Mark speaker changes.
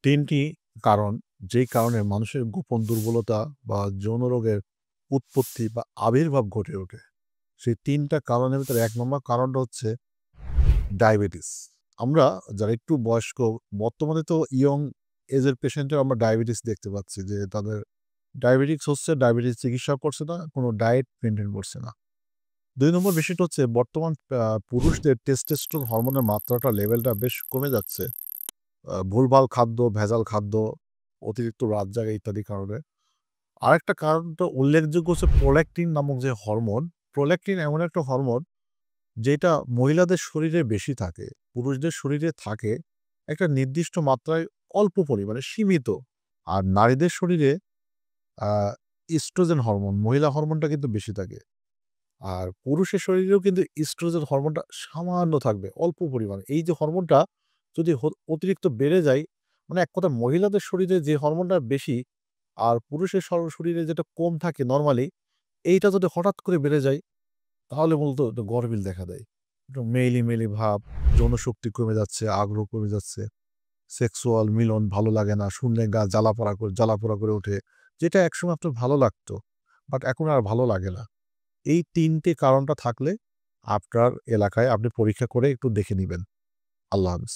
Speaker 1: ৩টি কারণ, যেই কারণে মানুষের গোপন দুর্বলতা বা যৌন রোগের উৎপত্তি বা আবির্ভাব ঘটে ওঠে। সেই ৩ টা কারণের ভিতরে ১ নম্বর কারণটা হচ্ছে ডায়াবেটিস। আমরা যারা একটু বয়স্ক, বর্তমানে তো ইয়ং এজের পেশেন্টেও আমরা ডায়াবেটিস দেখতে পাচ্ছি যে তাদের ডায়াবেটিকস হচ্ছে, ডায়াবেটিস চিকিৎসাও করছে না, কোনো ডায়েট মেইনটেইন করছে না। ২ নম্বর বিষয়টা হচ্ছে বর্তমান পুরুষদের টেস্টোস্টেরন হরমোনের মাত্রাটা লেভেলটা বেশ কমে যাচ্ছে। ভুলভাল খাদ্য, ভেজাল খাদ্য, অতিরিক্ত রাত জাগা ইত্যাদি কারণে। আরেকটা কারণ তো উল্লেখযোগ্য হচ্ছে প্রোল্যাক্টিন নামক যে হরমোন, প্রোল্যাক্টিন এমন একটা হরমোন যেটা মহিলাদের শরীরে বেশি থাকে। পুরুষদের শরীরে থাকে একটা নির্দিষ্ট মাত্রায় অল্প পরিমাণে সীমিত। আর নারীদের শরীরে আ ইস্ট্রোজেন হরমোন, মহিলা হরমোনটা কিন্তু বেশি থাকে। আর পুরুষের শরীরেও কিন্তু ইস্ট্রোজেন হরমোনটা সামান্য থাকবে, অল্প পরিমাণে। এই যে হরমোনটা যদি অতিরিক্ত বেড়ে যায়, মানে এক কথায় মহিলাদের শরীরে যে হরমোনটা বেশি আর পুরুষের শরীরে যেটা কম থাকে নরমালি, এইটা যদি হঠাৎ করে বেড়ে যায়, তাহলে মূলত একটা গরমিল দেখা দেয়। একটু মেইলি ভাব, যৌনশক্তি কমে যাচ্ছে, আগ্রহ কমে যাচ্ছে, সেক্সুয়াল মিলন ভালো লাগে না, শুনলে গা জ্বালা-পোড়া করে ওঠে। যেটা একসময় আপনার ভালো লাগতো, বাট এখন আর ভালো লাগে না। এই ৩ টে কারণটা থাকলে আপনার এলাকায় আপনি পরীক্ষা করে একটু দেখে নিবেন। আল্লাহ হাফেজ।